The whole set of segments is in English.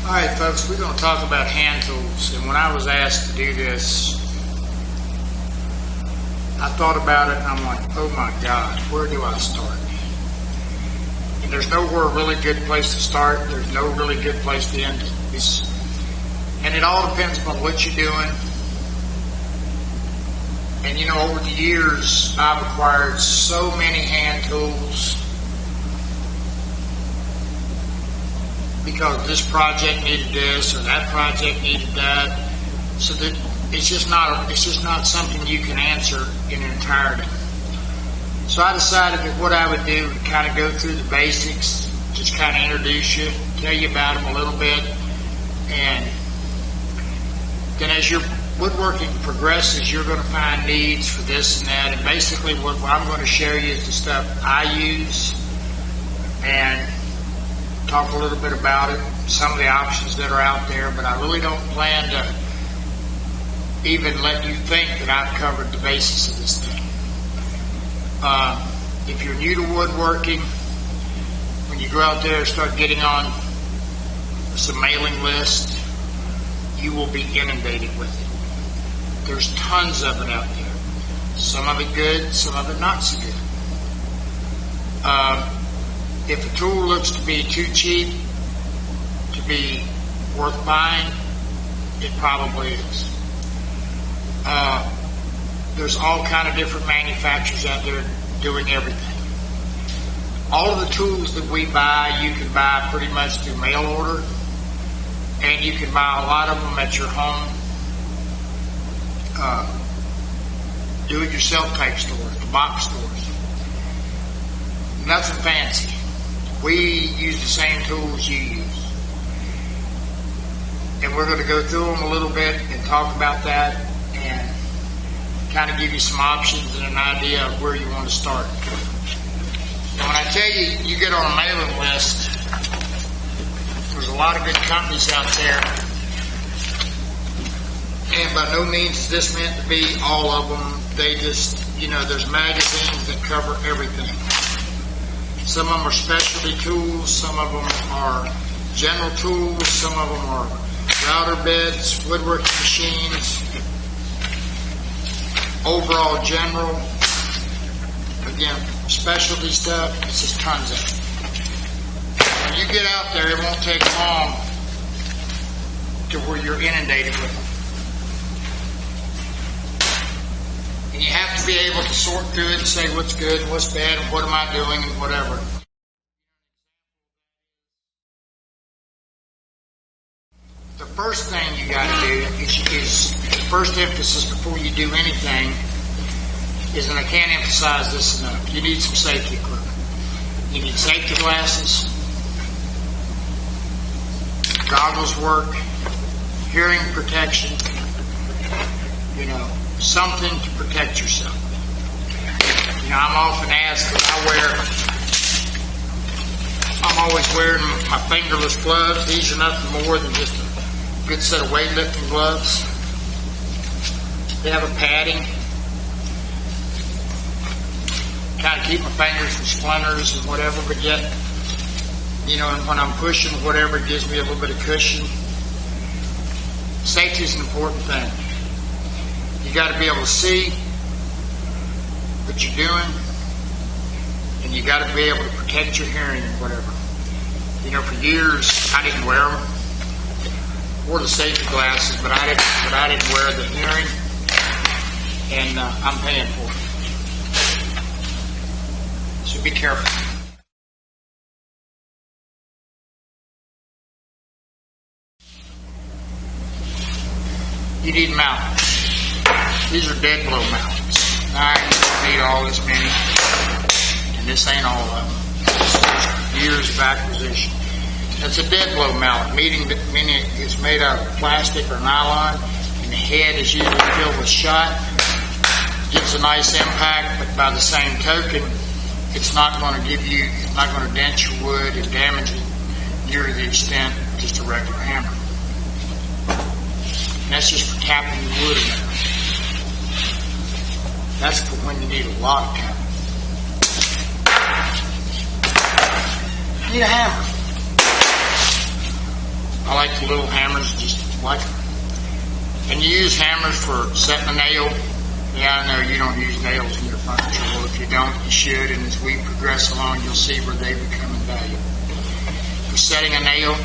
Alright folks, we're going to talk about hand tools, and when I was asked to do this, I thought about it and I'm like, oh my God, where do I start? And there's nowhere a really good place to start, there's no really good place to end. And it all depends upon what you're doing. And you know, over the years, I've acquired so many hand tools because this project needed this or that project needed that. So that it's just not something you can answer in entirety. So I decided that what I would do would kind of go through the basics, just kind of introduce you, tell you about them a little bit, and then as your woodworking progresses, you're going to find needs for this and that. And basically what I'm going to share you is the stuff I use and talk a little bit about it, some of the options that are out there, but I really don't plan to even let you think that I've covered the basis of this thing. If you're new to woodworking, when you go out there and start getting on some mailing list, you will be inundated with it. There's tons of it out there. Some of it good, some of it not so good. If a tool looks to be too cheap to be worth buying, it probably is. There's all kind of different manufacturers out there doing everything. All of the tools that we buy, you can buy pretty much through mail order, and you can buy a lot of them at your home. Do-it-yourself type stores, the box stores. Nothing fancy. We use the same tools you use. And we're going to go through them a little bit and talk about that and kind of give you some options and an idea of where you want to start. And when I tell you, you get on a mailing list, there's a lot of good companies out there. And by no means is this meant to be all of them. They just, there's magazines that cover everything. Some of them are specialty tools, some of them are general tools, some of them are router bits, woodworking machines, overall general, again, specialty stuff. It's just tons of it. When you get out there, it won't take long to where you're inundated with them. And you have to be able to sort through it and say what's good, what's bad, and what am I doing, and whatever. The first thing you got to do is the first emphasis before you do anything is, and I can't emphasize this enough, you need some safety equipment. You need safety glasses, goggles work, hearing protection, something to protect yourself. I'm often asked that I'm always wearing my fingerless gloves. These are nothing more than just a good set of weightlifting gloves. They have a padding. Kind of keep my fingers from splinters and whatever, but yet, and when I'm pushing whatever, it gives me a little bit of cushion. Safety is an important thing. You got to be able to see what you're doing, and you got to be able to protect your hearing and whatever. For years I didn't wear them, wore the safety glasses, but I didn't wear the hearing, and I'm paying for it. So be careful. You need mallets. These are dead blow mallets. I don't need all this many, and this ain't all of them. This is years of acquisition. It's a dead blow mallet, meaning it's made out of plastic or nylon, and the head is usually filled with shot. Gives a nice impact, but by the same token, it's not going to dent your wood and damage it near to the extent of just a regular hammer. And that's just for tapping the wood in there. That's for when you need a lot of tapping. You need a hammer. I like the little hammers, just like them. And you use hammers for setting a nail. Yeah, I know you don't use nails in your furniture. Well, if you don't, you should. And as we progress along, you'll see where they become invaluable. For setting a nail,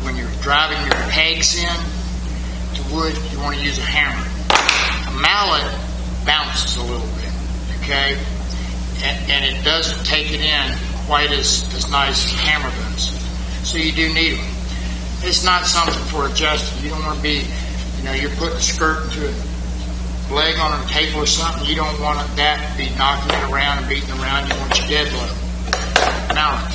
when you're driving your pegs in to wood, you want to use a hammer. A mallet bounces a little bit, okay? And it doesn't take it in quite as nice as a hammer does. So you do need them. It's not something for adjusting. You don't want to be, you're putting a skirt into a leg on a table or something. You don't want that to be knocking it around and beating around. You want your dead low. Now,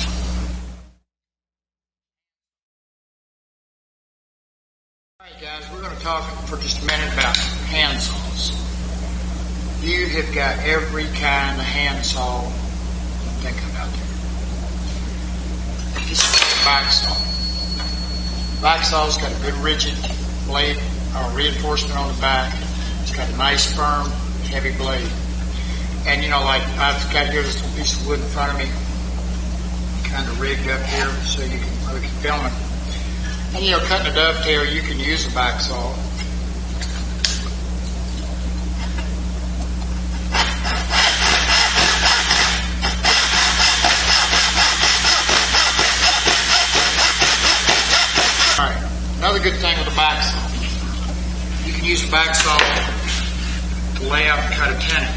alright guys, we're going to talk for just a minute about hand saws. You have got every kind of hand saw you can think of out there. This is a back saw. Back saw's got a good rigid blade or reinforcement on the back. It's got a nice firm, heavy blade. And like I've got here this little piece of wood in front of me, kind of rigged up here so you can film it. And cutting a dovetail, you can use a back saw. Alright, another good thing with a back saw, you can use a back saw to lay out and cut a tenon.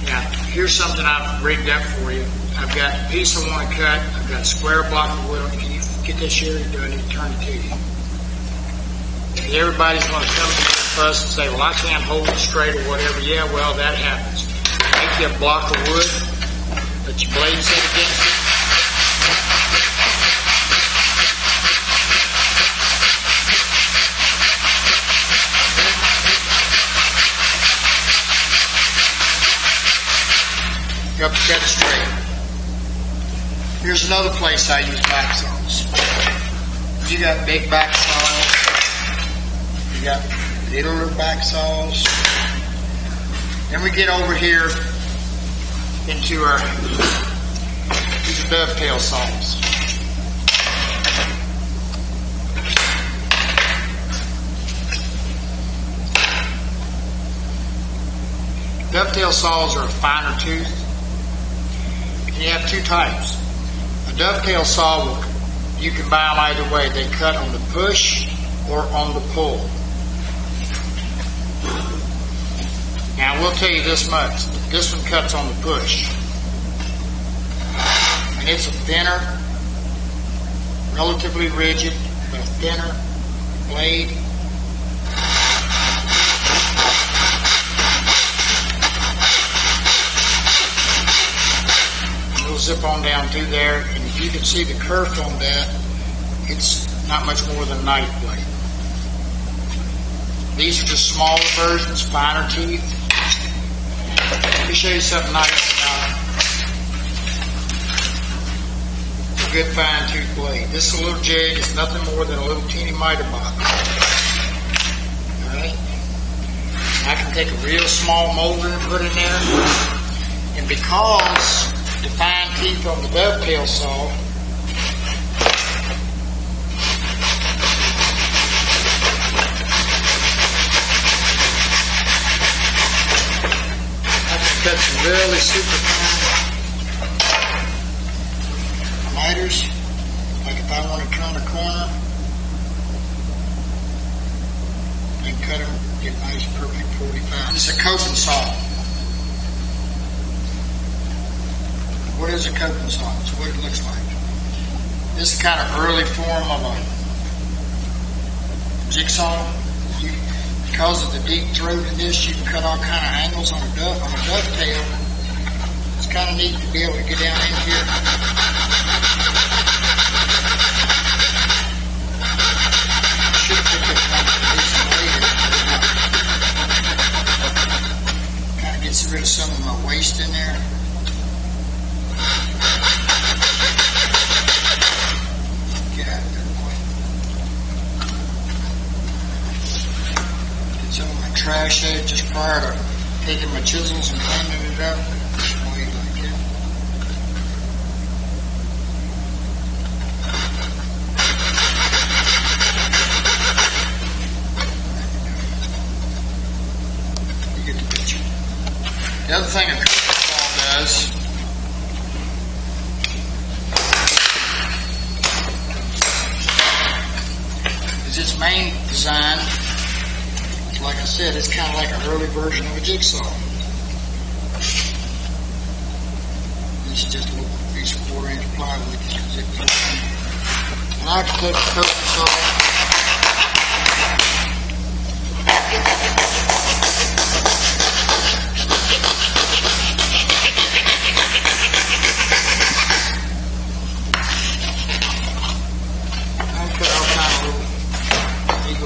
Now, here's something I've rigged up for you. I've got a piece I want to cut. I've got a square block of wood. Can you get this here? Do I need to turn it to you? Everybody's going to come to me and fuss and say, well, I can't hold it straight or whatever. Yeah, well, that happens. Take you a block of wood, let your blade sit against it. Up to cut it straight. Here's another place I use back saws. You got big back saws. You got littler back saws. Then we get over here into these are dovetail saws. Dovetail saws are a finer tooth. And you have two types. A dovetail saw, you can buy them either way. They cut on the push or on the pull. Now, I will tell you this much. This one cuts on the push. And it's a thinner, relatively rigid, but a thinner blade. Zip on down through there, and if you can see the kerf on that, it's not much more than a knife blade. These are just smaller versions, finer teeth. Let me show you something nice about a good fine tooth blade. This is a little jig. It's nothing more than a little teeny miter box. Alright? I can take a real small molder and put it in there, and because the fine teeth on the dovetail saw, I can cut some really super fine miters, like if I want to turn a corner and cut them, get a nice perfect 45. This is a coping saw. What is a coping saw? It's what it looks like. This is kind of early form of a jigsaw. Because of the deep throat in this, you can cut all kind of angles on a dovetail. It's kind of neat to be able to get down in here. Should have picked up some later. Kind of gets rid of some of my waste in there. Trash out just prior to taking my chisels and cleaning it up. Like that. thing a curtain saw does is its main design, like I said, it's kind of like an early version of a jigsaw. This is just a little piece of 1/4-inch plywood. And I can take the curtain saw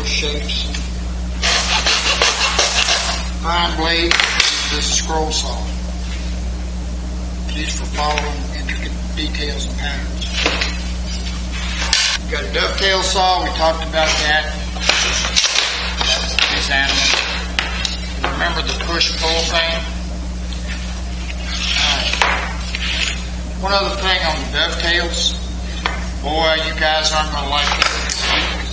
shapes. Fine blade. This is a scroll saw. Used for following intricate details and patterns. Got a dovetail saw. We talked about that. That's this animal. Remember the push-pull thing? One other thing on the dovetails. Boy, you guys aren't going to like this.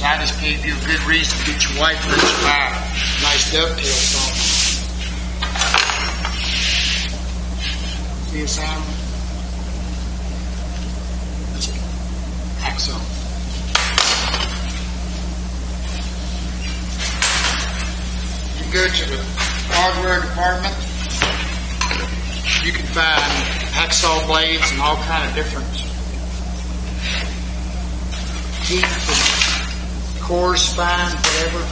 I just gave you a good reason to get your wife to let you buy a nice dovetail saw. See this animal? That's a hacksaw. You go to the hardware department, you can find hacksaw blades and all kind of different teeth and cores, spines, whatever.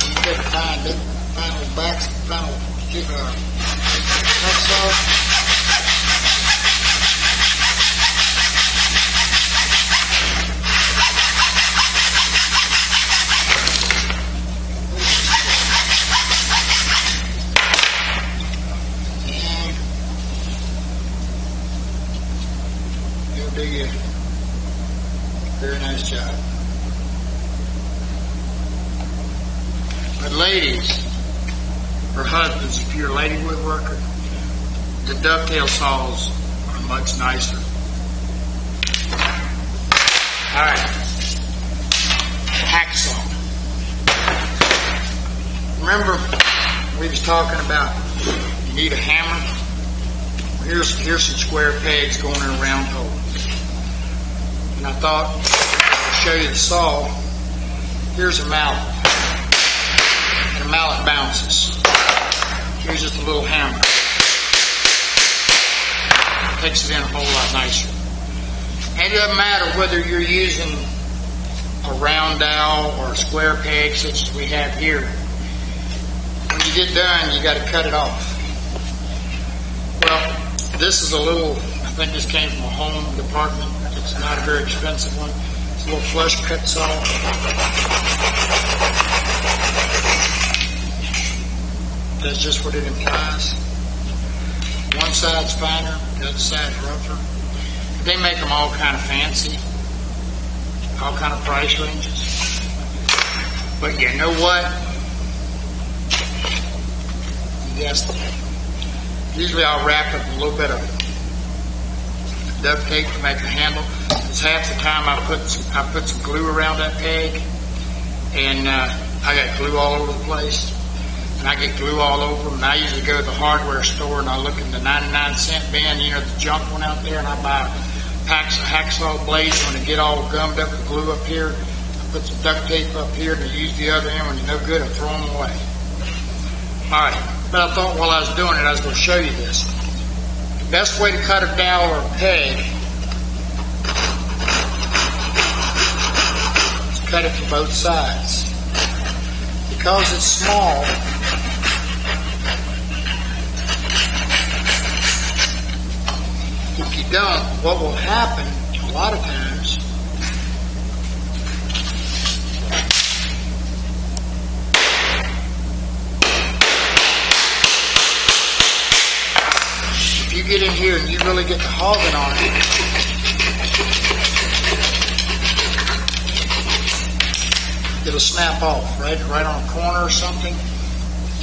You can find it. Find little backs, find little hacksaw. Very nice job. But ladies, or husbands, if you're a lady woodworker, the dovetail saws are much nicer. Alright. Hacksaw. Remember we was talking about you need a hammer? Here's some square pegs going in a round hole. And I thought I'd show you the saw. Here's a mallet. And a mallet bounces. Here's just a little hammer. Takes it in a whole lot nicer. And it doesn't matter whether you're using a round dowel or a square peg such as we have here. When you get done, you got to cut it off. Well, this is a little, I think this came from a home department. It's not a very expensive one. It's a little flush cut saw. That's just what it implies. One side's finer, the other side's rougher. They make them all kind of fancy, all kind of price ranges. But you know what? You guessed it. Usually I'll wrap up a little bit of duct tape to make a handle. Because half the time I put some glue around that peg, and I got glue all over the place, and I get glue all over them. And I usually go to the hardware store and I look in the 99-cent bin, you know, the junk one out there, and I buy packs of hacksaw blades. When they get all gummed up with glue up here, I put some duct tape up here, and I use the other end. When they're no good, I throw them away. All right. But I thought while I was doing it, I was going to show you this. The best way to cut a dowel or a peg is cut it from both sides. Because it's small, if you don't, what will happen a lot of times, you get in here and you really get the hogging on it, it'll snap off, right on a corner or something.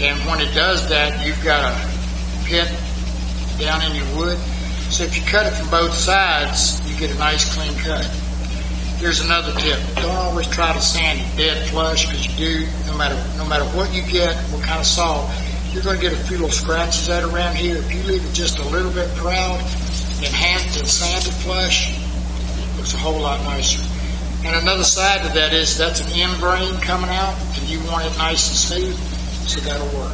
And when it does that, you've got a pit down in your wood. So if you cut it from both sides, you get a nice clean cut. Here's another tip. Don't always try to sand it dead flush, because you do, no matter what you get, what kind of saw, you're going to get a few little scratches out around here. If you leave it just a little bit proud and sanded flush, it looks a whole lot nicer. And another side to that is that's an end grain coming out, and you want it nice and smooth, so that'll work.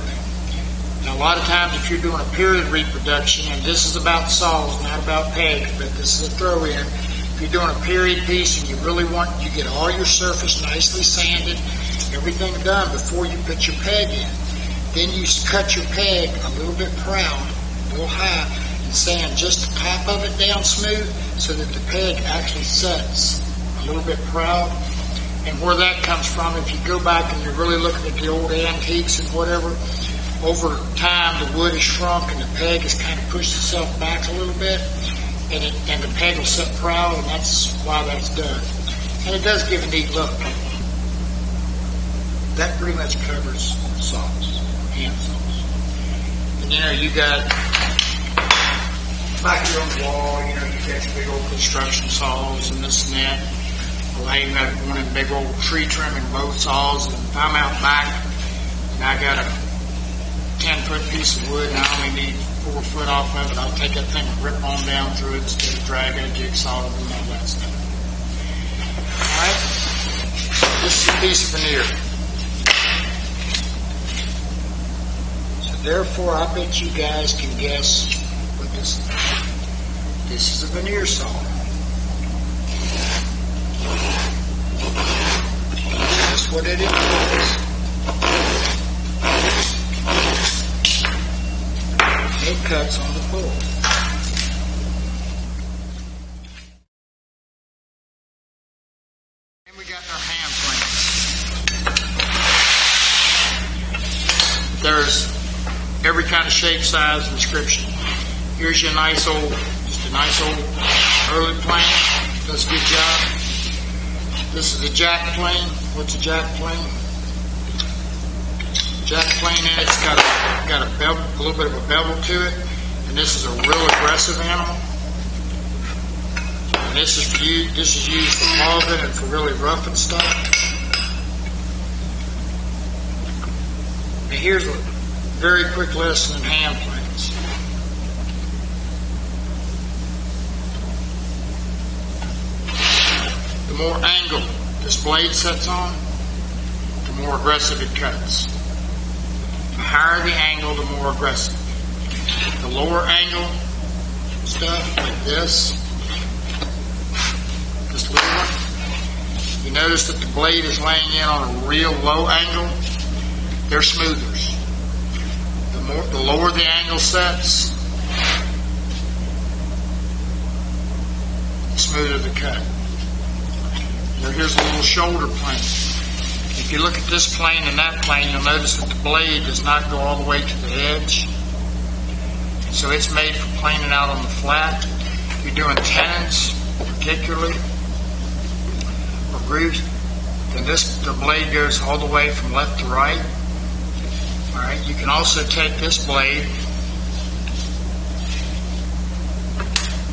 Now, a lot of times if you're doing a period reproduction, and this is about saws, not about pegs, but this is a throw-in. If you're doing a period piece and you really want, you get all your surface nicely sanded, everything done before you put your peg in. Then you cut your peg a little bit proud, a little high, and sand just the top of it down smooth so that the peg actually sets a little bit proud. And where that comes from, if you go back and you're really looking at the old antiques and whatever, over time the wood has shrunk and the peg has kind of pushed itself back a little bit, and the peg will set proud, and that's why that's done. And it does give a neat look. That pretty much covers saws, hand saws. And you got back here on the wall, you got your big old construction saws and this and that. Well, I even got one of the big old tree trimming bow saws, and if I'm out back and I got a 10-foot piece of wood and I only need 4 foot off of it, I'll take that thing and rip on down through it instead of dragging a jigsaw and all that stuff. Alright? This is a piece of veneer. So therefore, I bet you guys can guess what this is. This is a veneer saw. That's what it is. It cuts on the pull. And we got our hand planes. There's every kind of shape, size, and description. Here's your nice old early plane. Does a good job. This is a jack plane. What's a jack plane? Jack plane in it's got a bevel, a little bit of a bevel to it, and this is a real aggressive animal. And this is used for hogging and for really roughing stuff. And here's a very quick lesson in hand planes. The more angle this blade sets on, the more aggressive it cuts. The higher the angle, the more aggressive. The lower angle stuff, like this little one, you notice that the blade is laying in on a real low angle. They're smoothers. The lower the angle sets, the smoother the cut. Now here's a little shoulder plane. If you look at this plane and that plane, you'll notice that the blade does not go all the way to the edge. So it's made for planing out on the flat. If you're doing tenons, particularly, or grooves, then the blade goes all the way from left to right. All right. You can also take this blade,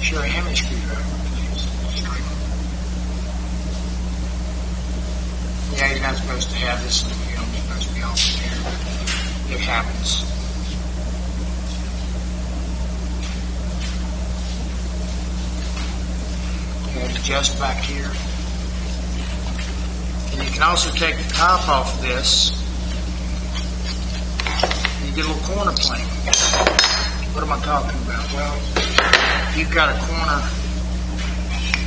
show a hemi screwdriver. Yeah, you're not supposed to have this in the film. You're supposed to be off the air. It happens. And adjust back here. And you can also take the top off of this. And you get a little corner plane. What am I talking about? Well, you've got a corner,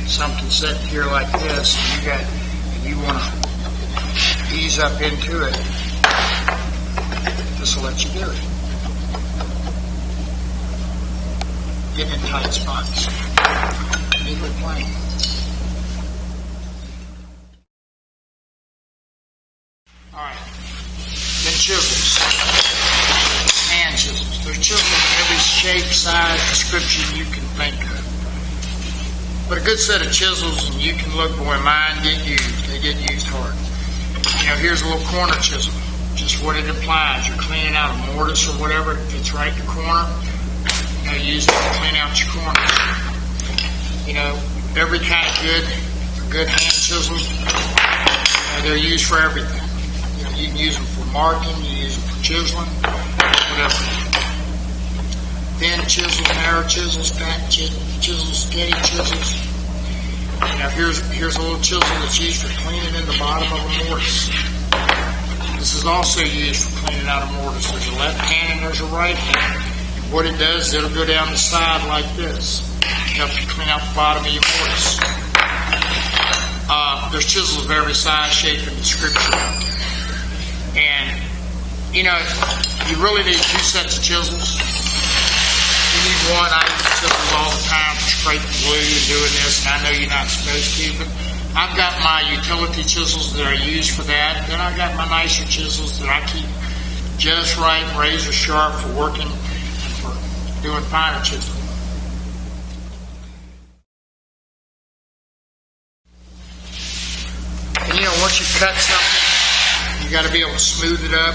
something set here like this, and you want to ease up into it. This will let you do it. Get in tight spots. Neatly plane. Alright. Then chisels. Hand chisels. There's chisels in every shape, size, description you can think of. But a good set of chisels, and you can look, boy, mine get used. They get used hard. Here's a little corner chisel. Just what it implies. You're cleaning out a mortise or whatever. It fits right in the corner. You use it to clean out your corners. Every kind of good hand chisels, they're used for everything. You can use them for marking. You use them for chiseling. the thin chisels, narrow chisels, fat chisels, steady chisels. Now here's a little chisel that's used for cleaning in the bottom of a mortise. This is also used for cleaning out a mortise. There's a left hand and there's a right hand. And what it does is it'll go down the side like this. It helps you clean out the bottom of your mortise. There's chisels of every size, shape, and description out there. And, you know, you really need two sets of chisels. You need one. I use chisels all the time for scraping glue and doing this, and I know you're not supposed to, but I've got my utility chisels that I use for that. Then I've got my nicer chisels that I keep just right and razor sharp for working and for doing finer chiseling. And you know, once you cut something, you got to be able to smooth it up.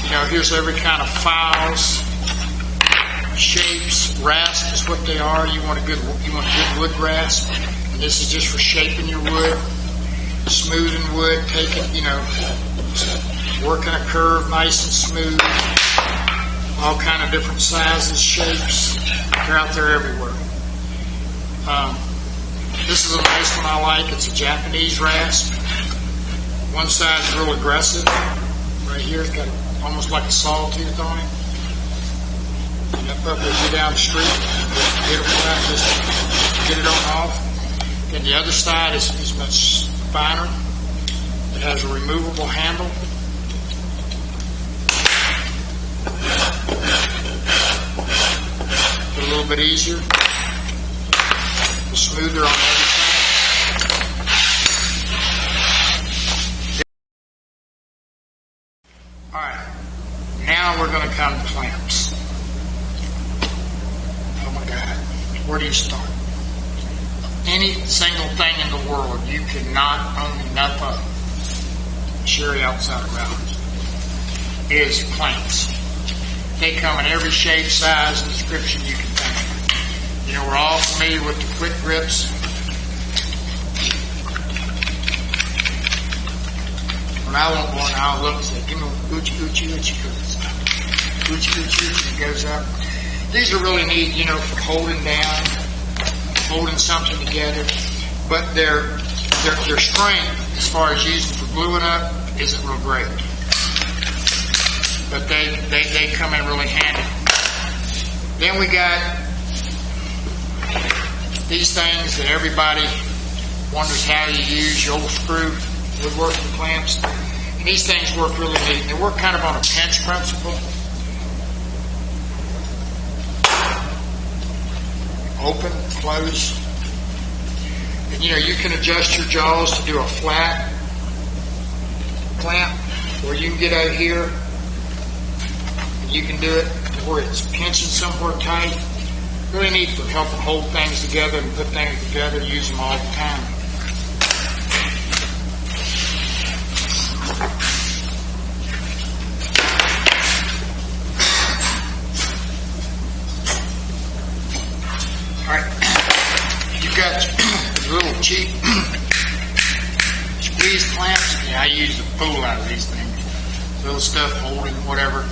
You know, here's every kind of files, shapes, rasps is what they are. You want a good wood rasp. And this is just for shaping your wood, smoothing wood, taking, you know, working a curve nice and smooth. All kind of different sizes, shapes. They're out there everywhere. This is a nice one I like. It's a Japanese rasp. One side's real aggressive. Right here, it's got almost like a sawtooth on it. And up as you down the street, get it flat, just get it on off. And the other side is much finer. It has a removable handle. A little bit easier. Smoother on every side. Alright, now we're going to come to clamps. Oh my God, where do you start? Any single thing in the world you cannot own enough of, Sherry outside of Rounds, is clamps. They come in every shape, size, and description you can think. You know, we're all familiar with the quick grips. When I want one, I'll look and say, give me oochie, oochie, oochie, oochie, oochie, oochie, and it goes up. These are really neat, you know, for holding down, holding something together. But their strength, as far as using for gluing up, isn't real great. But they come in really handy. Then we got these things that everybody wonders how you use, your old screw woodworking clamps. And these things work really neat. They work kind of on a pinch principle. Open, close. And you know, you can adjust your jaws to do a flat clamp, or you can get out here and you can do it where it's pinching somewhere tight. Really neat for helping hold things together and put things together, use them all the time. Alright, you've got little cheap squeeze clamps. Yeah, I use the fool out of these things. Little stuff holding whatever.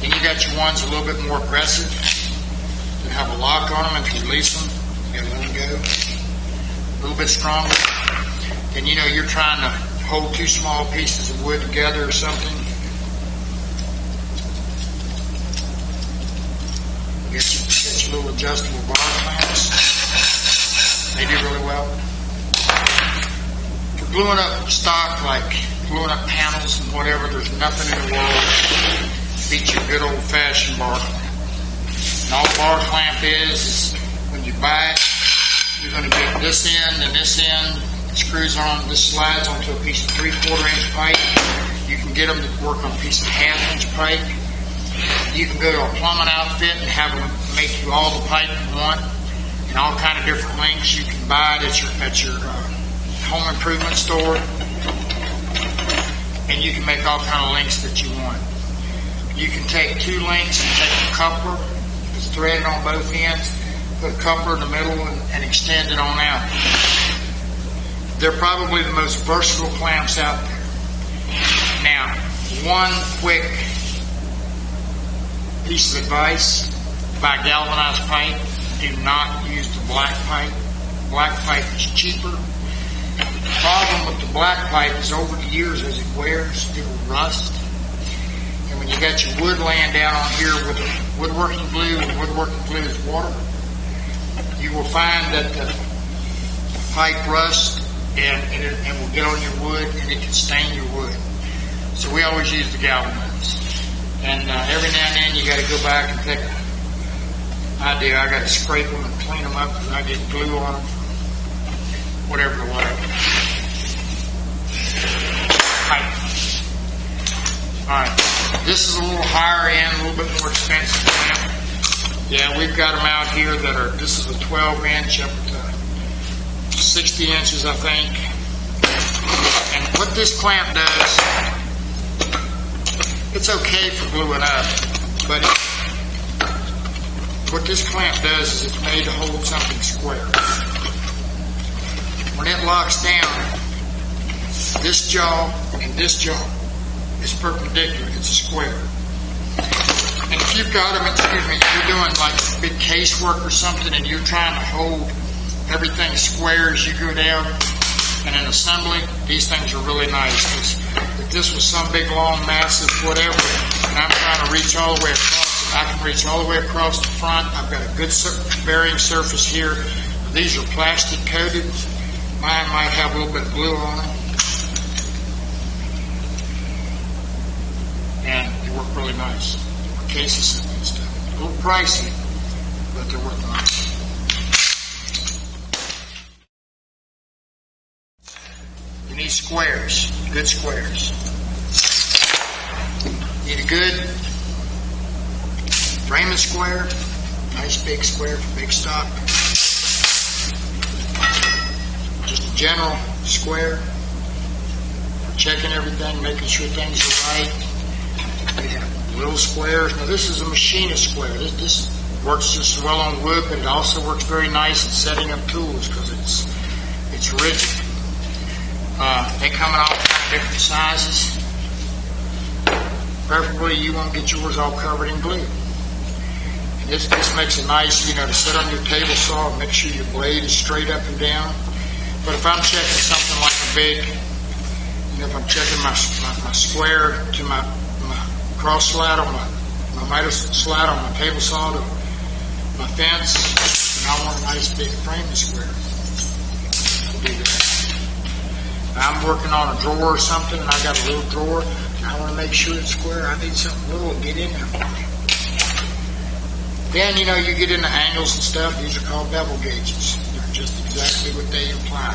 Then you got your ones a little bit more aggressive. They have a lock on them. If you release them, you gotta let them go. A little bit stronger. Then you know you're trying to hold two small pieces of wood together or something. Get your little adjustable bar clamps. They do really well. For gluing up stock, like gluing up panels and whatever, there's nothing in the world beat your good old-fashioned bar clamp. And all the bar clamp is when you buy it, you're going to get this end and this end. It screws on, this slides onto a piece of 3/4 inch pipe. You can get them to work on a piece of 1/2 inch pipe. You can go to a plumbing outfit and have them make you all the pipe you want, and all kind of different lengths. You can buy it at your home improvement store, and you can make all kind of lengths that you want. You can take two lengths and take a coupler that's threaded on both ends, put a coupler in the middle, and extend it on out. They're probably the most versatile clamps out there. Now, one quick piece of advice: buy galvanized pipe. Do not use the black pipe. Black pipe is cheaper. The problem with the black pipe is over the years, as it wears, it will rust. And when you got your wood laying down on here with the woodworking glue, and woodworking glue is water, you will find that the pipe rusts and will get on your wood, and it can stain your wood. So we always use the galvanized. And every now and then you got to go back and take I got to scrape them and clean them up because I get glue on them, whatever the water. Alright, this is a little higher end, a little bit more expensive clamp. Yeah, we've got them out here that are, this is a 12 inch up to 60 inches, I think. And what this clamp does, it's okay for gluing up, but what this clamp does is it's made to hold something square. When it locks down, this jaw and this jaw is perpendicular. It's a square. And if you've got them, you're doing like big casework or something and you're trying to hold everything square as you go down in an assembly, these things are really nice. If this was some big, long, massive whatever, and I'm trying to reach all the way across, I can reach all the way across the front. I've got a good bearing surface here. These are plastic coated. Mine might have a little bit of glue on it. And they work really nice. For cases and stuff. A little pricey, but they work nice. You need squares, good squares. You need a good framing square, nice big square for big stock. Just a general square. Checking everything, making sure things are right. We have little squares. Now this is a machinist square. This works just as well on wood, but it also works very nice in setting up tools because it's rigid. They come in all different sizes. Preferably you won't get yours all covered in glue. This makes it nice, to sit on your table saw and make sure your blade is straight up and down. But if I'm checking something like a big, if I'm checking my square to my cross slide on my miter slide on my table saw to my fence, and I want a nice big framing square. I'll do that. I'm working on a drawer or something, and I got a little drawer, and I want to make sure it's square. I need something little to get in there for me. Then, you get into angles and stuff. These are called bevel gauges. They're just exactly what they imply.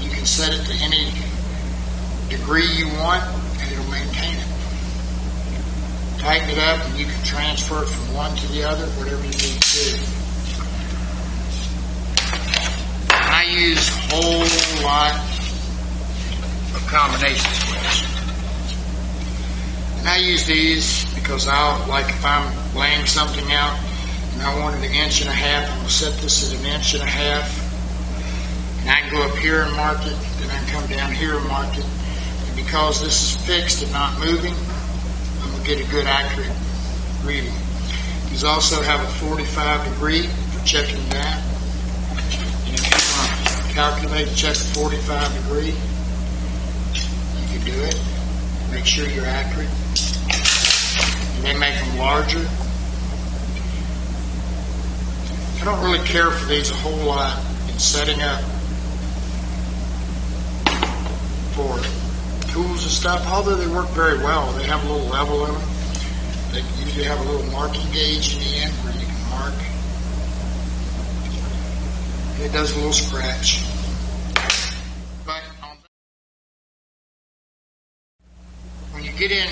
You can set it to any degree you want, and it'll maintain it. Tighten it up, and you can transfer it from one to the other, whatever you need to do. And I use a whole lot of combination squares. And I use these because if I'm laying something out, and I want it 1.5 inches, I'm going to set this at 1.5 inches. And I can go up here and mark it, then I can come down here and mark it. And because this is fixed and not moving, I'm going to get a good accurate reading. These also have a 45 degree for checking that. And if you want to calculate, check the 45 degree, you can do it. Make sure you're accurate. And they make them larger. I don't really care for these a whole lot in setting up for tools and stuff, although they work very well. They have a little level in them. They usually have a little marking gauge in the end where you can mark. And it does a little scratch. But when you get in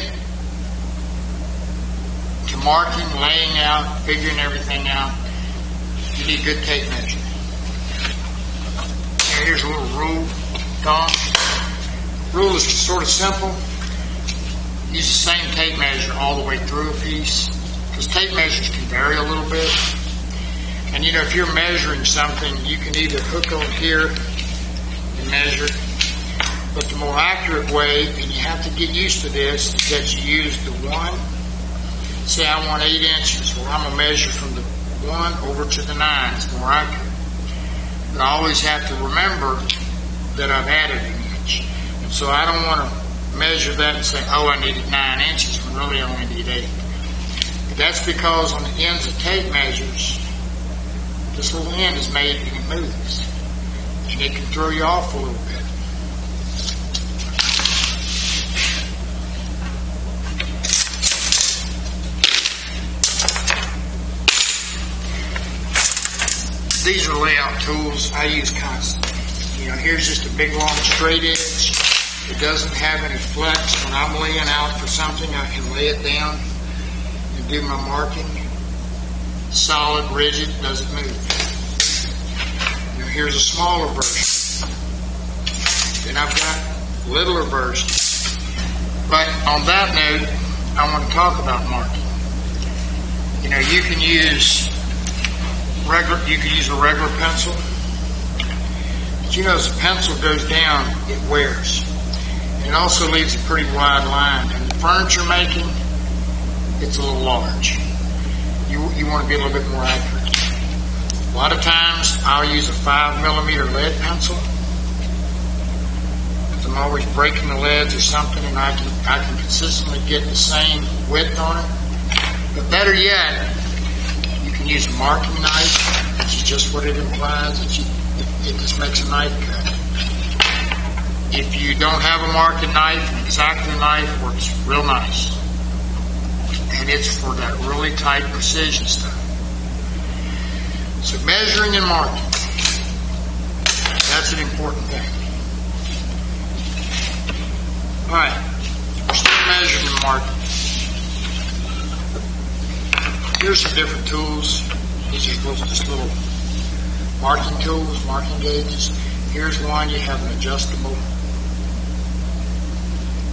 to marking, laying out, figuring everything out, you need good tape measure. Here's a little rule, Tom. Rule is sort of simple. Use the same tape measure all the way through a piece, because tape measures can vary a little bit. And if you're measuring something, you can either hook on here and measure, but the more accurate way, and you have to get used to this, is that you use the one. Say I want 8 inches. Well, I'm going to measure from the 1 over to the 9. It's more accurate. But I always have to remember that I've added an inch. And so I don't want to measure that and say, oh, I needed 9 inches, when really I only need 8. But that's because on the ends of tape measures, this little end is made and it moves. And it can throw you off a little bit. These are layout tools I use constantly. You know, here's just a big long straight edge. It doesn't have any flex. When I'm laying out for something, I can lay it down and do my marking. Solid, rigid, doesn't move. Now here's a smaller version. Then I've got littler versions. But on that note, I want to talk about marking. You know, you can use a regular pencil. But you know, as the pencil goes down, it wears. And it also leaves a pretty wide line. And the furniture making, it's a little large. You want to be a little bit more accurate. A lot of times, I'll use a 5mm lead pencil. I'm always breaking the leads or something, and I can consistently get the same width on it. But better yet, you can use a marking knife, which is just what it implies. It just makes a knife cut. If you don't have a marking knife, an X-Acto knife works real nice. And it's for that really tight precision stuff. So measuring and marking, that's an important thing. Alright, we're still measuring and marking. Here's some different tools. These are just little marking tools, marking gauges. Here's one, you have an adjustable.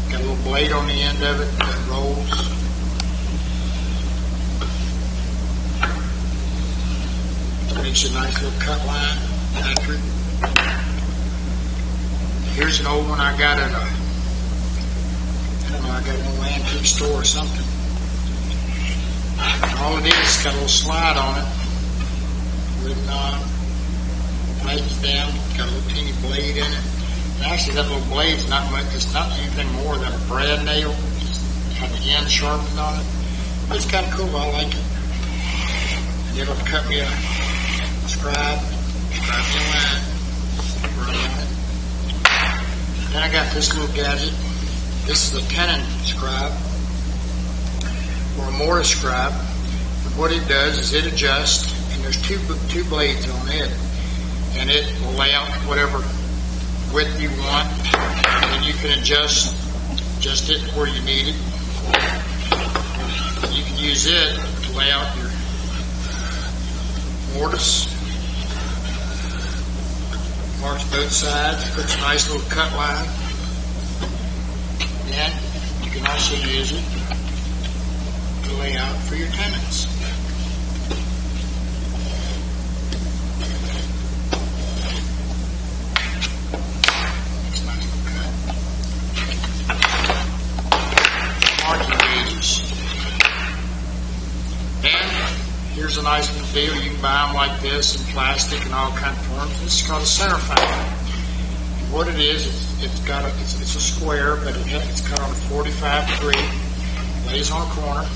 Got a little blade on the end of it that rolls. Makes a nice little cut line, accurate. Here's an old one I got at I got it in an antique store or something. And all it is, it's got a little slide on it, written on, blades down, got a little teeny blade in it. And actually, that little blade's not much, it's not anything more than a brad nail, just have the end sharpened on it. But it's kind of cool, I like it. And it'll cut me a scribe me a line, run on it. Then I got this little gadget. This is a tenon scribe, or a mortise scribe. And what it does is it adjusts, and there's two blades on it, and it will lay out whatever width you want, and then you can adjust it where you need it. And you can use it to lay out your mortise. Marks both sides, puts a nice little cut line. Then you can also use it to lay out for your tenons. It's nice little cut. Marking gauges. And here's a nice little deal. You can buy them like this in plastic and all kinds of forms. This is called a center finder. What it is, it's a square, but it's cut on a 45 degree, lays on a corner.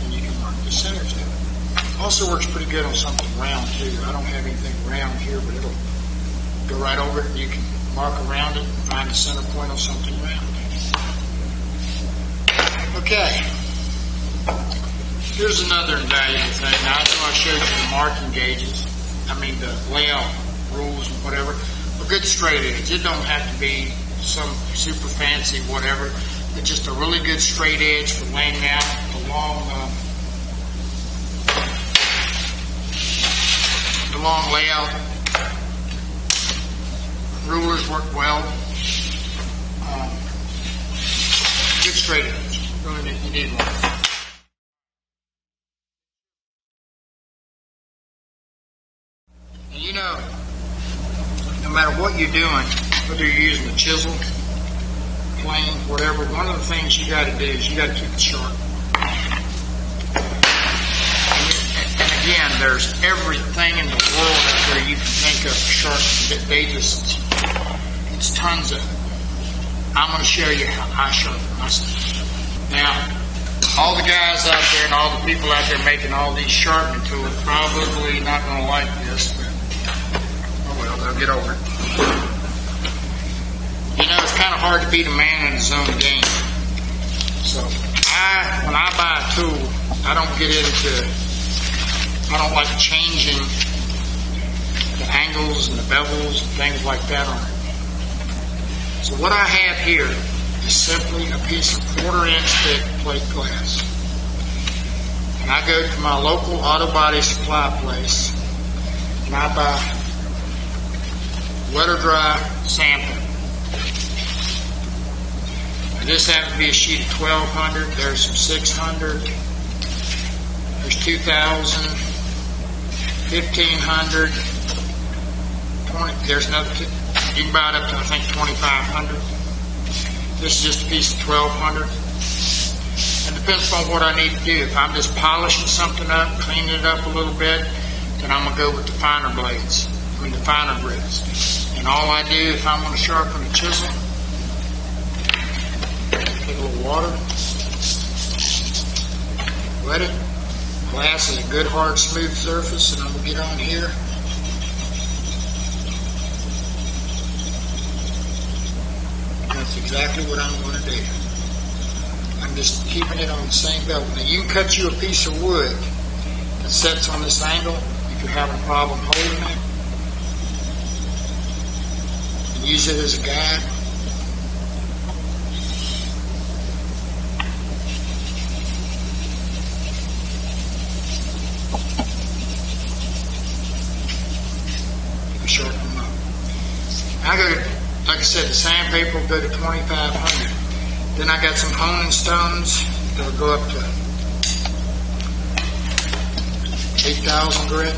And you can mark the centers of it. Also works pretty good on something round too. I don't have anything round here, but it'll go right over it, and you can mark around it and find the center point on something round. Okay. Here's another invaluable thing. Now, I know I showed you the marking gauges, the layout rules and whatever. A good straight edge. It don't have to be some super fancy whatever, but just a really good straight edge for laying out the long layout. Rulers work well. Good straight edge. Really, you need one. know, no matter what you're doing, whether you're using a chisel, plane, whatever, one of the things you got to do is you got to keep it sharp. And again, there's everything in the world out there you can think of sharp that it's tons of it. I'm going to show you how I sharpen my stuff. Now, all the guys out there and all the people out there making all these sharpening tools are probably not going to like this, but oh well, they'll get over it. You know, it's kind of hard to beat a man in his own game. So, when I buy a tool, I don't like changing the angles and the bevels and things like that on it. So what I have here is simply a piece of 1/4-inch thick plate glass. And I go to my local auto body supply place and I buy wet or dry sampling. And this happens to be a sheet of 1200. There's some 600. There's 2000, 1500, 20. There's another. You can buy it up to, I think, 2500. This is just a piece of 1200. And it depends on what I need to do. If I'm just polishing something up, cleaning it up a little bit, then I'm going to go with the finer blades. The finer grits. And all I do, if I'm going to sharpen a chisel, take a little water, wet it. Glass is a good, hard, smooth surface, and I'm going to get on here. That's exactly what I'm going to do. I'm just keeping it on the same bevel. Now you can cut you a piece of wood that sets on this angle if you're having a problem holding it. And use it as a guide. Sharpen them up. I go to, like I said, the sandpaper will go to 2500. Then I got some honing stones that'll go up to 8000 grit.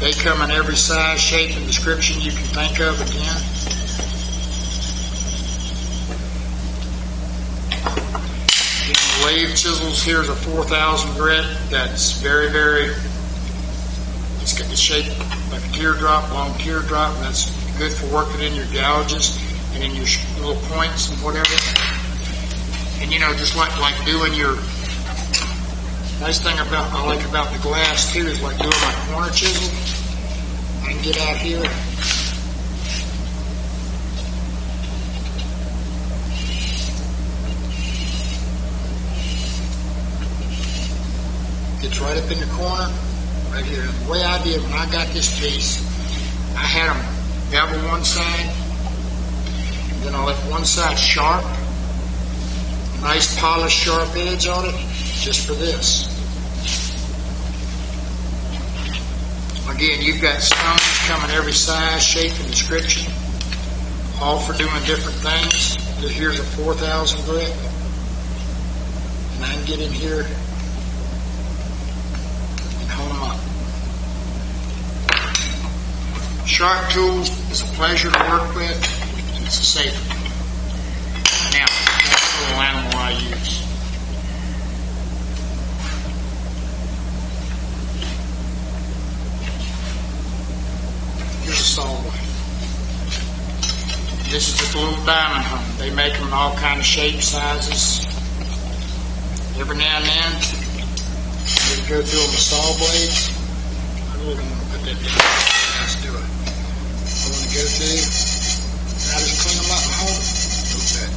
They come in every size, shape, and description you can think of again. Lathe chisels, here's a 4000 grit. That's very, it's got the shape like a teardrop, long teardrop. That's good for working in your gouges and in your little points and whatever. And you know, just like doing your, nice thing I like about the glass too is like doing my corner chisel. I can get out here. Gets right up in the corner, right here. The way I did when I got this piece, I had them bevel one side, and then I left one side sharp, nice polished sharp edge on it, just for this. Again, you've got stones coming every size, shape, and description, all for doing different things. Here's a 4000 grit, and I can get in here and hone them up. Sharp tools is a pleasure to work with. It's a safe. Now, that's the little animal I use. Here's a saw blade. This is just a little diamond hone. They make them in all kind of shapes, sizes. Every now and then, I'm going to go through them with saw blades. I really don't want to put that down. Let's do it. I want to go through, and I just clean them up and hold them.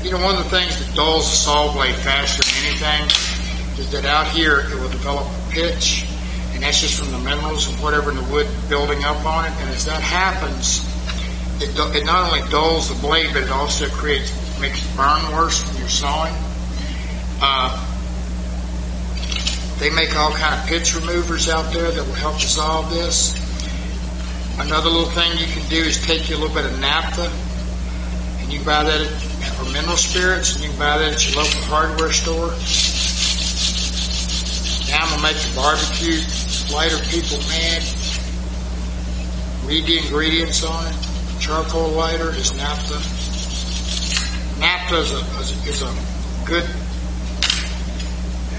You know, one of the things that dulls the saw blade faster than anything is that out here it will develop a pitch, and that's just from the minerals and whatever in the wood building up on it. And as that happens, it not only dulls the blade, but it also makes it burn worse when you're sawing. They make all kind of pitch removers out there that will help dissolve this. Another little thing you can do is take you a little bit of naphtha, and you can buy that or mineral spirits, and you can buy that at your local hardware store. Now I'm going to make the barbecue lighter people mad. Read the ingredients on it. Charcoal lighter is naphtha. Naphtha is a good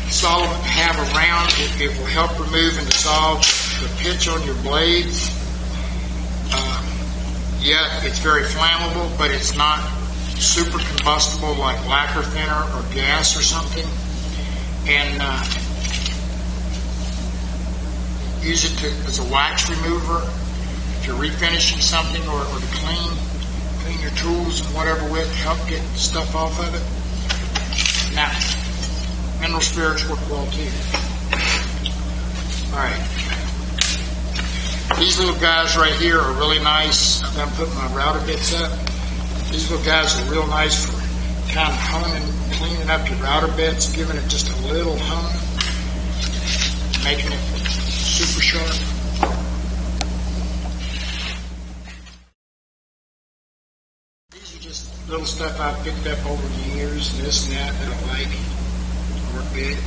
solvent to have around. It will help remove and dissolve the pitch on your blades. Yeah, it's very flammable, but it's not super combustible like lacquer thinner or gas or something. And use it as a wax remover if you're refinishing something or to clean your tools and whatever with, help get stuff off of it. Now, mineral spirits work well too. All right. These little guys right here are really nice. I'm going to put my router bits up. These little guys are real nice for kind of honing, cleaning up your router bits, giving it just a little hone, making it super sharp. These are just little stuff I've picked up over the years, this and that I like. Work good.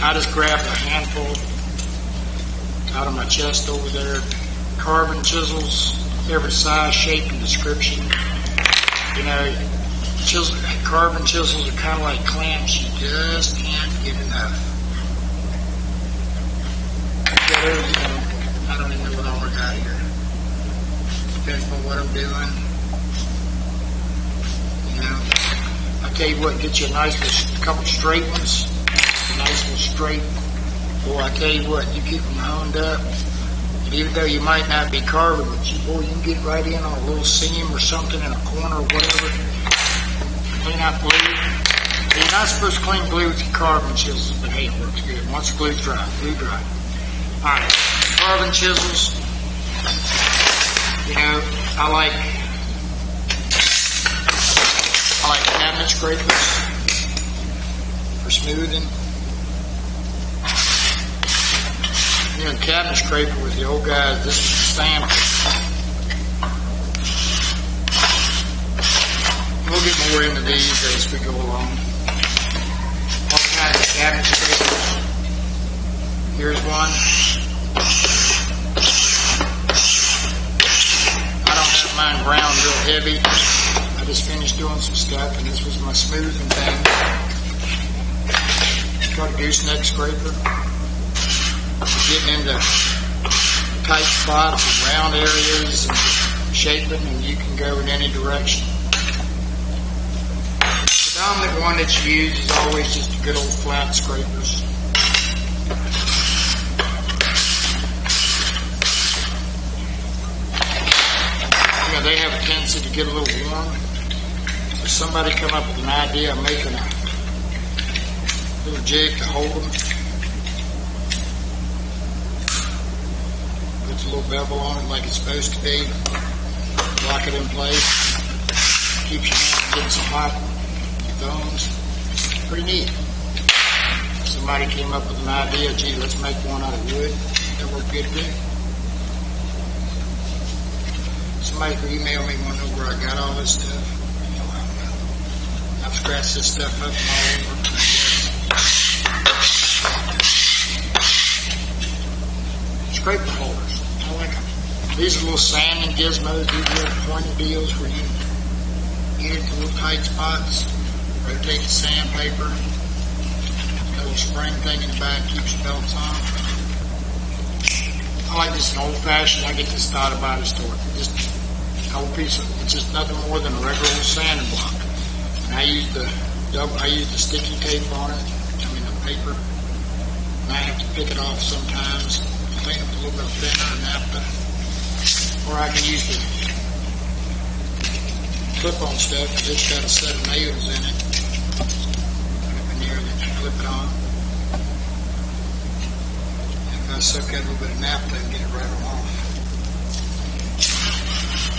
I just grabbed a handful out of my chest over there. Carbon chisels, every size, shape, and description. Carbon chisels are kind of like clamps. You just can't get enough. I don't even know what all I got here. Depends on what I'm doing. I tell you what, get you a nice couple straight ones. A nice little straight. Boy, I tell you what, you keep them honed up. And even though you might not be carving, but you can get right in on a little seam or something in a corner or whatever. Clean out glue. You're not supposed to clean glue with your carving chisels, but hey, it works good. Once the glue's dry, glue dry. Alright, carving chisels. I like cabinet scrapers for smoothing. Cabinet scraper with the old guys, this is the sample. We'll get more into these as we go along. All kinds of cabinet scrapers. Here's one. I don't have mine ground real heavy. I just finished doing some stuff, and this was my smoothing thing. Got a gooseneck scraper. Getting into tight spots and round areas and shaping, and you can go in any direction. The dominant one that you use is always just good old flat scrapers. They have a tendency to get a little warm. So somebody come up with an idea of making a little jig to hold them. Puts a little bevel on it like it's supposed to be. Lock it in place. Keeps your hands getting so hot. Your thumbs. Pretty neat. Somebody came up with an idea, gee, let's make one out of wood. That worked good too. Somebody could email me one over where I got all this stuff. I've scratched this stuff up and all over. Scraper holders. I like them. These are little sanding gizmos. These are little pointy deals where you get into little tight spots. Rotate the sandpaper. That little spring thing in the back keeps your belts on. I like this an old-fashioned. I get this thought about a store. Just a whole piece of it's just nothing more than a regular old sanding block. And I use the sticky tape on it. The paper. And I have to pick it off sometimes. Clean it a little bit thinner and naphtha. Or I can use the clip-on stuff. It's got a set of nails in it. Put it in there and then clip it on. I soak that little bit of naphtha and get it right off.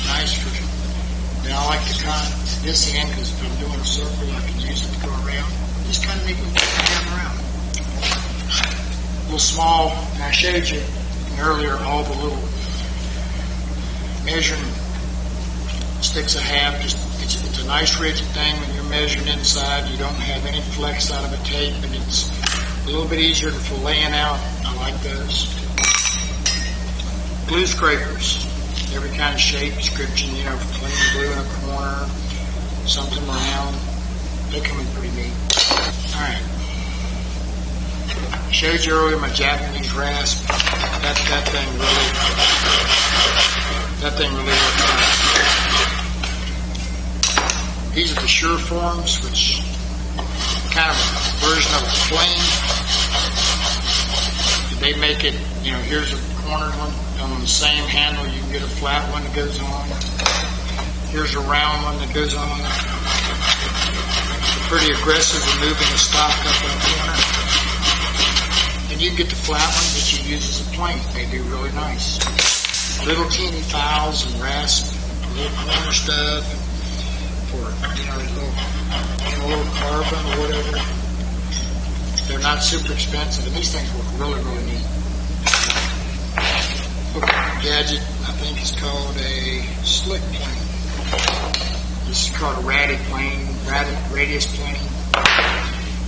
Nice for I like to cut this end because if I'm doing a circle, I can use it to go around. Just kind of make it down around. A little small, and I showed you earlier all the little measuring sticks I have just It's a nice rigid thing when you're measuring inside. You don't have any flex out of a tape, and it's a little bit easier for laying out. I like those. Glue scrapers, every kind of shape, description, for cleaning glue in a corner, something round. They come in pretty neat. Alright. I showed you earlier my Japanese rasp. That thing really works nice. These are the sure forms, which kind of a version of a plane. They make it, here's a cornered one. On the same handle, you can get a flat one that goes on. Here's a round one that goes on. They're pretty aggressive in moving the stock up in the corner. And you can get the flat ones that you use as a plane. They do really nice. Little teeny files and rasp, little corner stuff, for a little carbon or whatever. They're not super expensive, and these things work really, really neat. Gadget, I think, is called a slick plane. This is called a radius plane.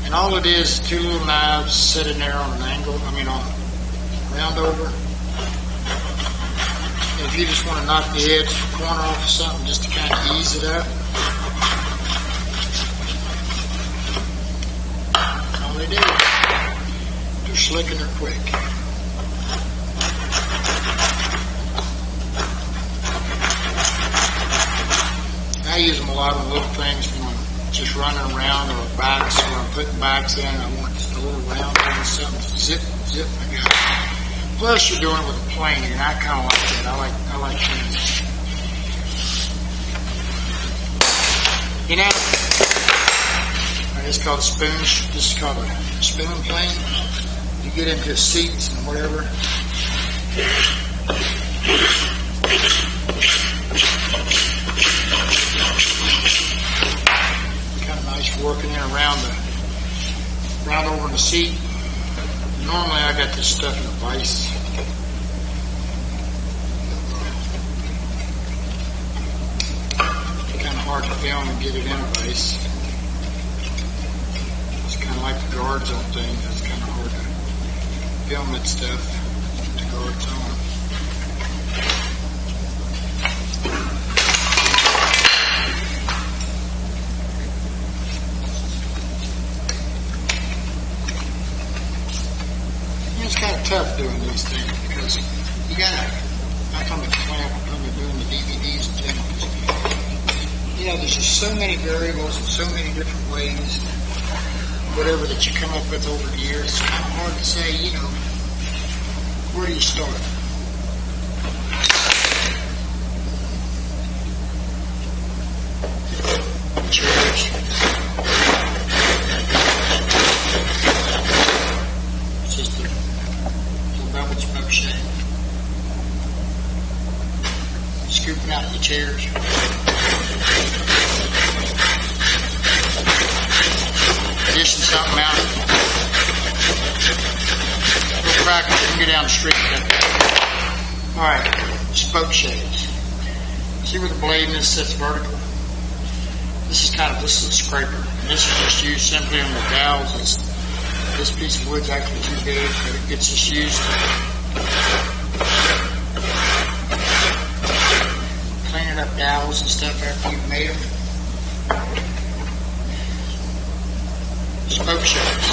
And all it is two little knives set in there on an angle, round over. And if you just want to knock the edge, the corner off of something, just to kind of ease it up. That's all they do. They're slick and they're quick. I use them a lot on little things when I'm just running around, or bikes, or I'm putting bikes in. I want just a little round thing, something zip, I got it. Plus, you're doing it with a plane, and I kind of like that. I like things. It's called a spoon. This is called a spoon plane. You get into seats and whatever. Kind of nice working in around over the seat. Normally I got this stuff in a vise. Kind of hard to film and get it in a vise. It's kind of like the guards on things. It's kind of hard to film that stuff with the guards on. It's kind of tough doing these things because you gotta, like on the clamp, when you're doing the DVDs and things, there's just so many variables and so many different ways, whatever that you come up with over the years. It's kind of hard to say, where do you start? Chairs. It's just a beveled spoke shape. Scooping out the chairs. Dishing something out. Real practice, you can get down the street. Alright, spoke shapes. See where the blade in this sits vertical? This is a scraper. And this is just used simply on the dowels. This piece of wood's actually too big, but it gets just used to cleaning up dowels and stuff after you've made them. Spoke shapes.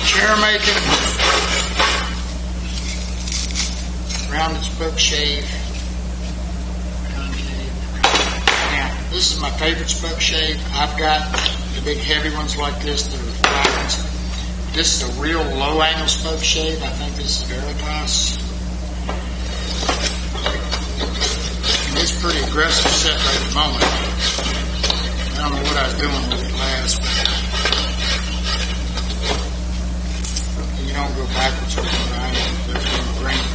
Chair making. Rounded spoke shave. Concave. Now, this is my favorite spoke shave. I've got the big heavy ones like this that are flat ones. This is a real low angle spoke shave. I think this is very nice. And it's pretty aggressive set right at the moment. I don't know what I was doing with it last, but you don't go backwards with it, right? There's no grain.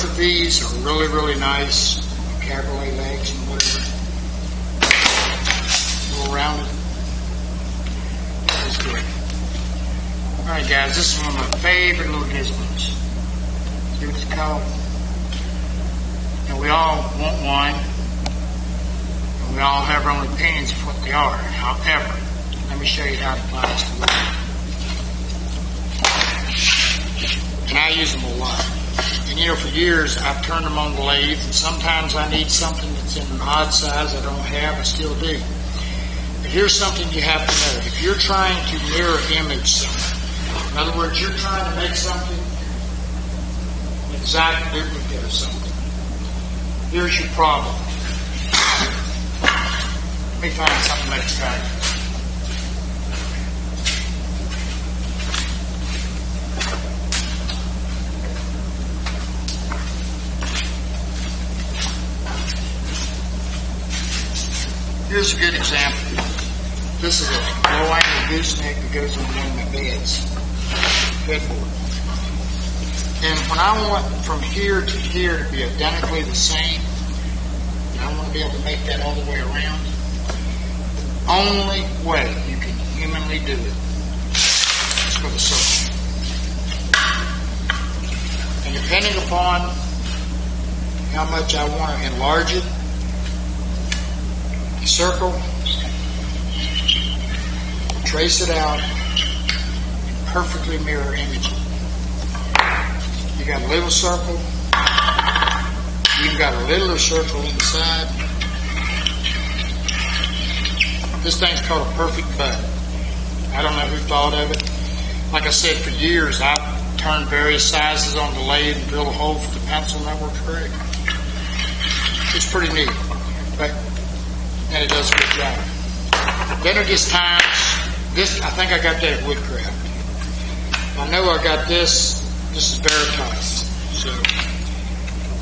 both of these are really, really nice. Cabriolet legs and whatever. A little rounded. That is good. Alright guys, this is one of my favorite little gizmos. See what it's called? And we all want one. And we all have our own opinions of what they are. However, let me show you how it applies to lathe. And I use them a lot. And you know, for years I've turned them on the lathe, and sometimes I need something that's in an odd size I don't have, I still do. But here's something you have to know. If you're trying to mirror image something, in other words, you're trying to make something an exact duplicate of something, here's your problem. Let me find something that's right. Here's a good example. This is a low-angle gooseneck that goes into one of my beds, headboard. And when I want from here to here to be identically the same, and I want to be able to make that all the way around, the only way you can humanly do it is with a circle. And depending upon how much I want to enlarge it, circle, trace it out, and perfectly mirror image it. You got a little circle, you've got a littler circle inside. This thing's called a perfect butt. I don't know who thought of it. Like I said, for years I've turned various sizes on the lathe and drilled a hole for the pencil, and that works great. It's pretty neat. And it does a good job. Then it gets times, this, I think I got that at Woodcraft. I know I got this is Veritas. So,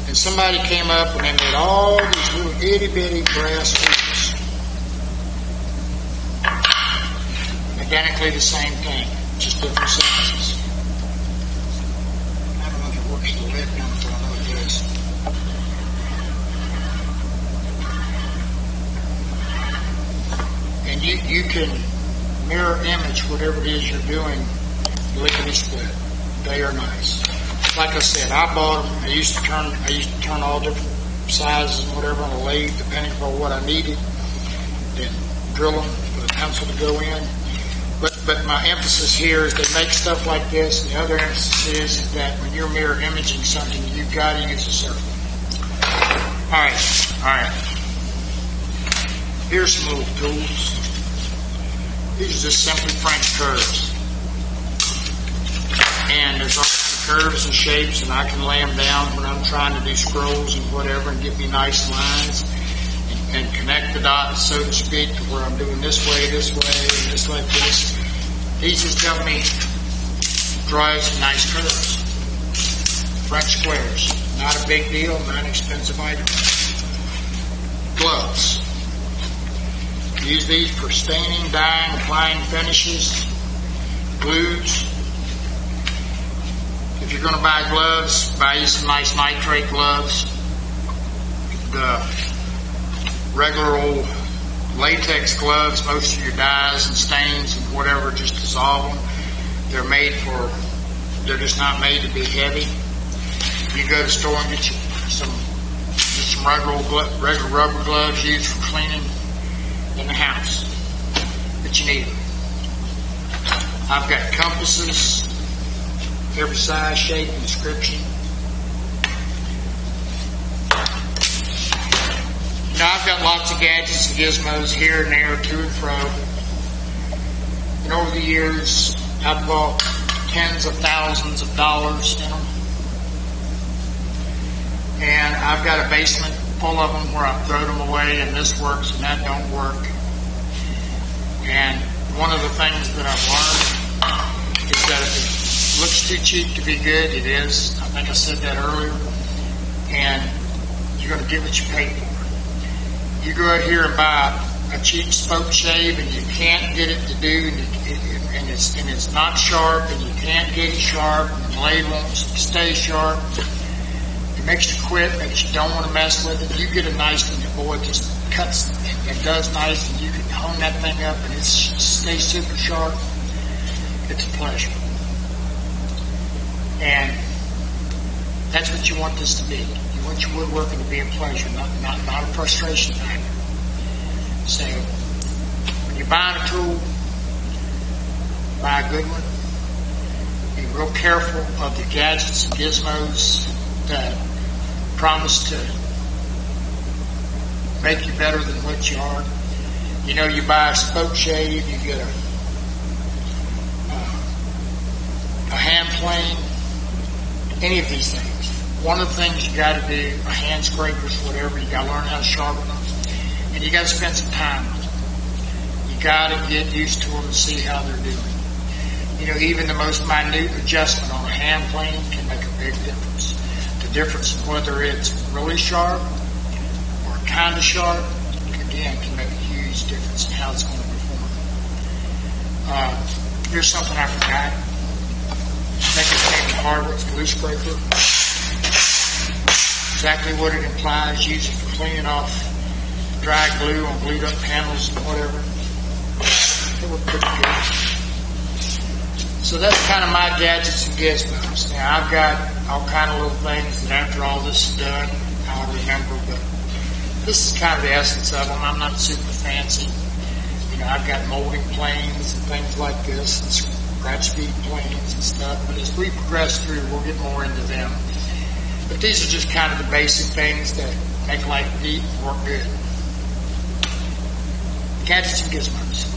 and somebody came up and they made all these little itty bitty brass wheels. Identically the same thing, just different sizes. I don't know if it works the red down for another this. And you can mirror image whatever it is you're doing lickety split. They are nice. Like I said, I bought them. I used to turn all different sizes and whatever on the lathe depending upon what I needed. Then drill them with a pencil to go in. But my emphasis here is they make stuff like this, and the other emphasis is that when you're mirror imaging something, you've got to use a circle. All right. Here's some little tools. These are just simply French curves. And there's all kinds of curves and shapes, and I can lay them down when I'm trying to do scrolls and whatever and give me nice lines and connect the dots, so to speak, to where I'm doing this way, and this like this. These just help me draw some nice curves. French squares. Not a big deal, not an expensive item. Gloves. Use these for staining, dyeing, applying finishes, glues. If you're going to buy gloves, buy you some nice nitrate gloves. The regular old latex gloves, most of your dyes and stains and whatever, just dissolve them. They're just not made to be heavy. You go to the store and get you some regular rubber gloves used for cleaning in the house. But you need them. I've got compasses, every size, shape, and description. Now I've got lots of gadgets and gizmos here and there, to and fro. And over the years, I've bought tens of thousands of dollars in them. And I've got a basement full of them where I've thrown them away, and this works and that don't work. And one of the things that I've learned is that if it looks too cheap to be good, it is. I think I said that earlier. And you're going to get what you pay for. You go out here and buy a cheap spoke shave, and you can't get it to do, and it's not sharp, and you can't get it sharp, and the blade won't stay sharp. makes you quit, makes you don't want to mess with it. You get a nice one, your boy just cuts and does nice, and you can hone that thing up and it stays super sharp. It's a pleasure. And that's what you want this to be. You want your woodworking to be a pleasure, not a frustration factor. So when you're buying a tool, buy a good one. Be real careful of the gadgets and gizmos that promise to make you better than what you are. You know, you buy a spoke shave, you get a hand plane, any of these things. One of the things you got to do, a hand scrapers, whatever, you got to learn how to sharpen them, and you got to spend some time with them. You got to get used to them and see how they're doing. You know, even the most minute adjustment on a hand plane can make a big difference. The difference in whether it's really sharp or kind of sharp, again, can make a huge difference in how it's going to perform. Here's something I forgot. I think it's named the Hardwood's glue scraper. Exactly what it implies. Use it for cleaning off dry glue on glued up panels and whatever. They work pretty good. So that's kind of my gadgets and gizmos. Now I've got all kind of little things that after all this is done, I'll remember, but this is kind of the essence of them. I'm not super fancy. You know, I've got molding planes and things like this, and scratch feed planes and stuff, but as we progress through, we'll get more into them. But these are just kind of the basic things that make life neat and work good. Gadgets and gizmos.